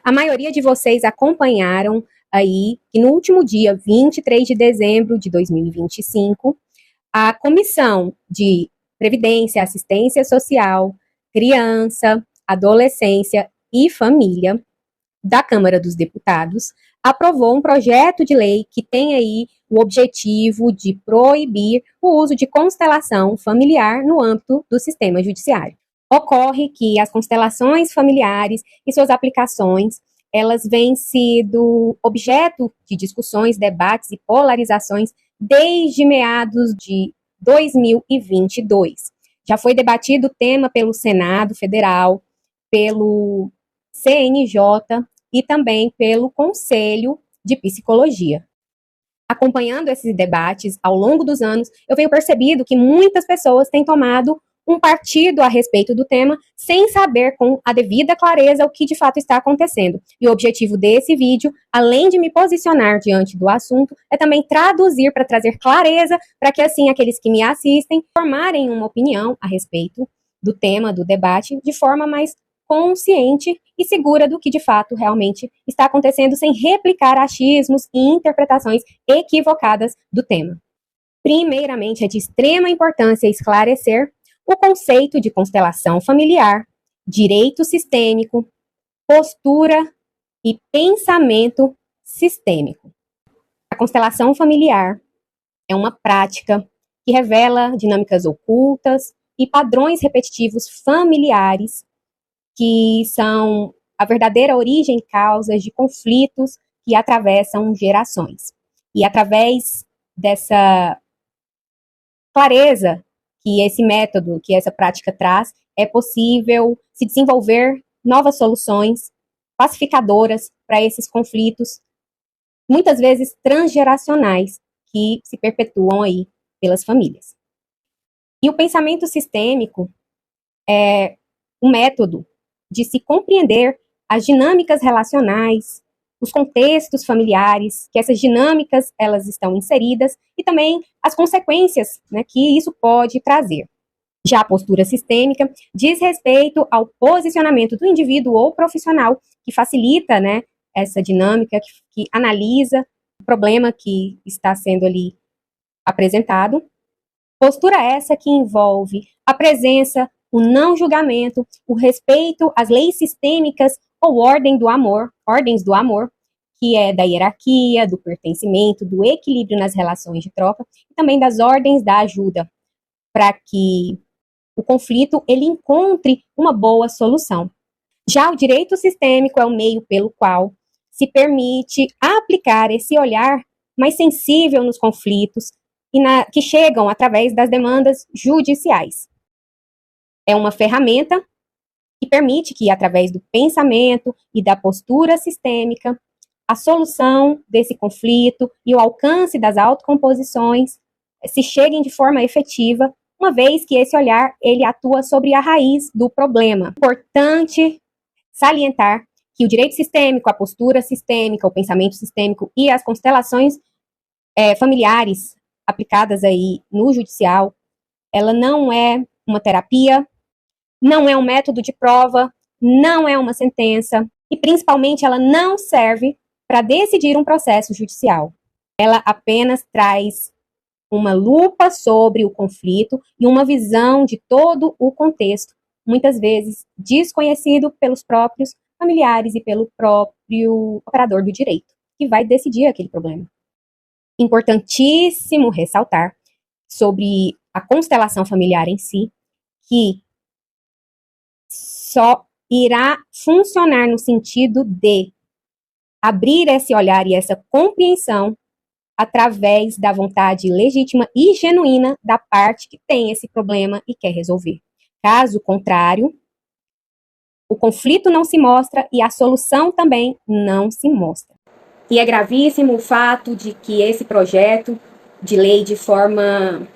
A maioria de vocês acompanharam aí que no último dia 23 de dezembro de 2025, a Comissão de Previdência, Assistência Social, Criança, Adolescência e Família da Câmara dos Deputados aprovou um projeto de lei que tem aí o objetivo de proibir o uso de constelação familiar no âmbito do sistema judiciário. Ocorre que as constelações familiares e suas aplicações, elas vêm sido objeto de discussões, debates e polarizações desde meados de 2022. Já foi debatido o tema pelo Senado Federal, pelo CNJ e também pelo Conselho de Psicologia. Acompanhando esses debates ao longo dos anos, eu venho percebido que muitas pessoas têm tomado um partido a respeito do tema, sem saber com a devida clareza o que de fato está acontecendo. E o objetivo desse vídeo, além de me posicionar diante do assunto, é também traduzir para trazer clareza, para que assim aqueles que me assistem formarem uma opinião a respeito do tema, do debate, de forma mais consciente e segura do que de fato realmente está acontecendo, sem replicar achismos e interpretações equivocadas do tema. Primeiramente, é de extrema importância esclarecer o conceito de constelação familiar, direito sistêmico, postura e pensamento sistêmico. A constelação familiar é uma prática que revela dinâmicas ocultas e padrões repetitivos familiares que são a verdadeira origem e causas de conflitos que atravessam gerações. E através dessa clareza que esse método, que essa prática traz, é possível se desenvolver novas soluções pacificadoras para esses conflitos, muitas vezes transgeracionais, que se perpetuam aí pelas famílias. E o pensamento sistêmico é um método de se compreender as dinâmicas relacionais, os contextos familiares, que essas dinâmicas elas estão inseridas, e também as consequências, né, que isso pode trazer. Já a postura sistêmica diz respeito ao posicionamento do indivíduo ou profissional, que facilita, né, essa dinâmica, que analisa o problema que está sendo ali apresentado. Postura essa que envolve a presença, o não julgamento, o respeito às leis sistêmicas ou ordens do amor, que é da hierarquia, do pertencimento, do equilíbrio nas relações de troca, e também das ordens da ajuda, para que o conflito ele encontre uma boa solução. Já o direito sistêmico é o meio pelo qual se permite aplicar esse olhar mais sensível nos conflitos que chegam através das demandas judiciais. É uma ferramenta que permite que, através do pensamento e da postura sistêmica, a solução desse conflito e o alcance das autocomposições se cheguem de forma efetiva, uma vez que esse olhar ele atua sobre a raiz do problema. Importante salientar que o direito sistêmico, a postura sistêmica, o pensamento sistêmico e as constelações familiares aplicadas aí no judicial, ela não é uma terapia, não é um método de prova, não é uma sentença e, principalmente, ela não serve para decidir um processo judicial. Ela apenas traz uma lupa sobre o conflito e uma visão de todo o contexto, muitas vezes desconhecido pelos próprios familiares e pelo próprio operador do direito, que vai decidir aquele problema. Importantíssimo ressaltar sobre a constelação familiar em si, que só irá funcionar no sentido de abrir esse olhar e essa compreensão através da vontade legítima e genuína da parte que tem esse problema e quer resolver. Caso contrário, o conflito não se mostra e a solução também não se mostra. E é gravíssimo o fato de que esse projeto de lei, de forma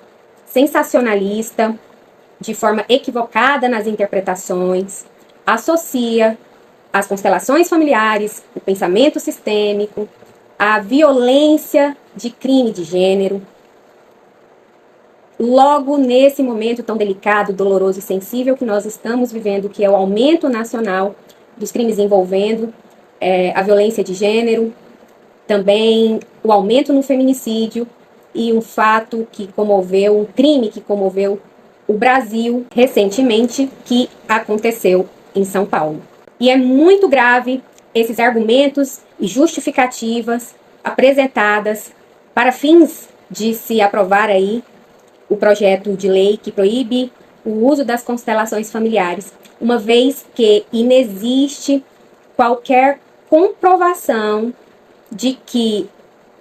sensacionalista, de forma equivocada nas interpretações, associa as constelações familiares, o pensamento sistêmico, a violência de crime de gênero. Logo nesse momento tão delicado, doloroso e sensível que nós estamos vivendo, que é o aumento nacional dos crimes envolvendo a violência de gênero, também o aumento no feminicídio e um fato que comoveu, um crime que comoveu o Brasil recentemente, que aconteceu em São Paulo. E é muito grave esses argumentos e justificativas apresentadas para fins de se aprovar aí o projeto de lei que proíbe o uso das constelações familiares, uma vez que inexiste qualquer comprovação de que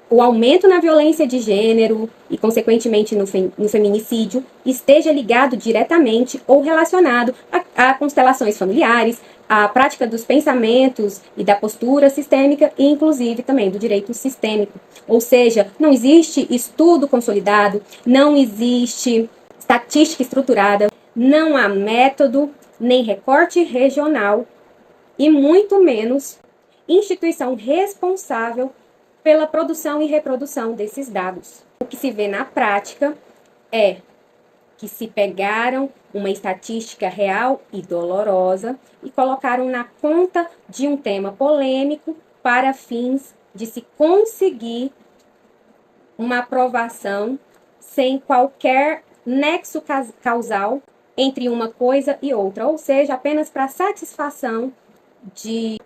o aumento na violência de gênero e, consequentemente, no feminicídio esteja ligado diretamente ou relacionado a constelações familiares, à prática dos pensamentos e da postura sistêmica e, inclusive, também do direito sistêmico. Ou seja, não existe estudo consolidado, não existe estatística estruturada, não há método nem recorte regional e, muito menos, instituição responsável pela produção e reprodução desses dados. O que se vê na prática é que se pegaram uma estatística real e dolorosa e colocaram na conta de um tema polêmico para fins de se conseguir uma aprovação sem qualquer nexo causal entre uma coisa e outra, ou seja, apenas para satisfação de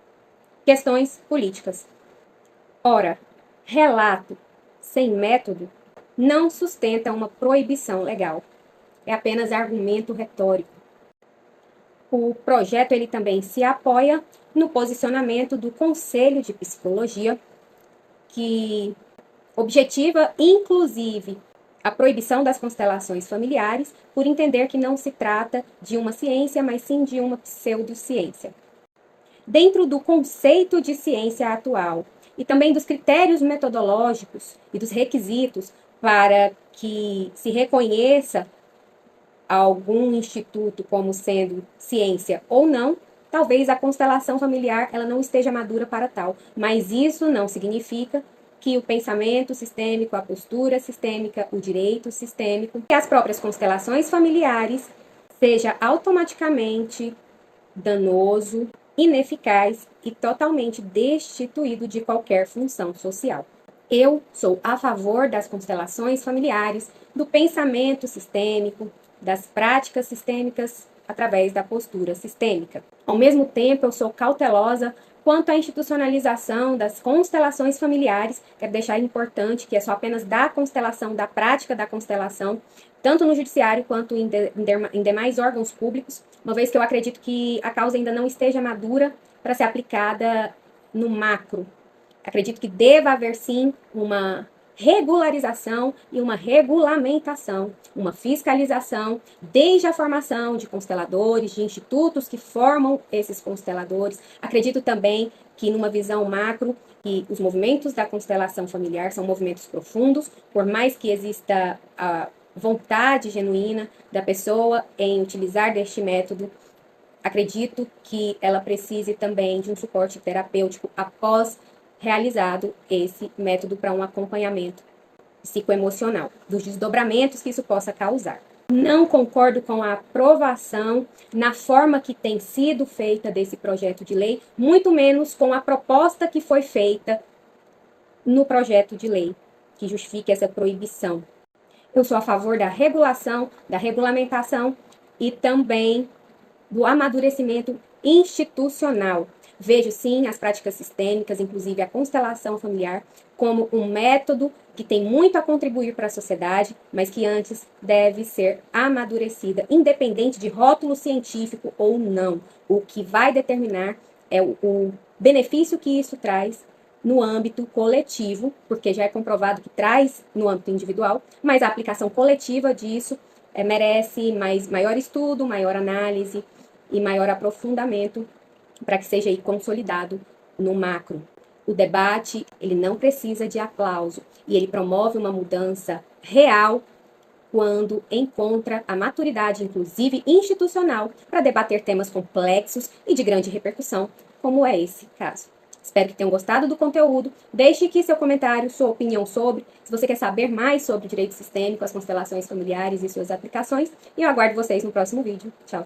questões políticas. Ora, relato sem método não sustenta uma proibição legal. É apenas argumento retórico. O projeto ele também se apoia no posicionamento do Conselho de Psicologia, que objetiva, inclusive, a proibição das constelações familiares, por entender que não se trata de uma ciência, mas sim de uma pseudociência. Dentro do conceito de ciência atual e também dos critérios metodológicos e dos requisitos para que se reconheça algum instituto como sendo ciência ou não, talvez a constelação familiar ela não esteja madura para tal, mas isso não significa que o pensamento sistêmico, a postura sistêmica, o direito sistêmico, que as próprias constelações familiares seja automaticamente danoso, ineficaz e totalmente destituído de qualquer função social. Eu sou a favor das constelações familiares, do pensamento sistêmico, das práticas sistêmicas através da postura sistêmica. Ao mesmo tempo, eu sou cautelosa quanto à institucionalização das constelações familiares. Quero deixar importante que é só apenas da constelação, da prática da constelação, tanto no judiciário quanto em demais órgãos públicos, uma vez que eu acredito que a causa ainda não esteja madura para ser aplicada no macro. Acredito que deva haver, sim, uma regularização e uma regulamentação, uma fiscalização, desde a formação de consteladores, de institutos que formam esses consteladores. Acredito também que, numa visão macro, que os movimentos da constelação familiar são movimentos profundos, por mais que exista a vontade genuína da pessoa em utilizar deste método, acredito que ela precise também de um suporte terapêutico após realizado esse método para um acompanhamento psicoemocional, dos desdobramentos que isso possa causar. Não concordo com a aprovação na forma que tem sido feita desse projeto de lei, muito menos com a proposta que foi feita no projeto de lei, que justifique essa proibição. Eu sou a favor da regulação, da regulamentação e também do amadurecimento institucional. Vejo, sim, as práticas sistêmicas, inclusive a constelação familiar, como um método que tem muito a contribuir para a sociedade, mas que antes deve ser amadurecida, independente de rótulo científico ou não. O que vai determinar é o benefício que isso traz no âmbito coletivo, porque já é comprovado que traz no âmbito individual, mas a aplicação coletiva disso merece maior estudo, maior análise e maior aprofundamento para que seja aí consolidado no macro. O debate, ele não precisa de aplauso e ele promove uma mudança real quando encontra a maturidade, inclusive institucional, para debater temas complexos e de grande repercussão, como é esse caso. Espero que tenham gostado do conteúdo. Deixe aqui seu comentário, sua opinião sobre. Se você quer saber mais sobre o direito sistêmico, as constelações familiares e suas aplicações. E eu aguardo vocês no próximo vídeo. Tchau!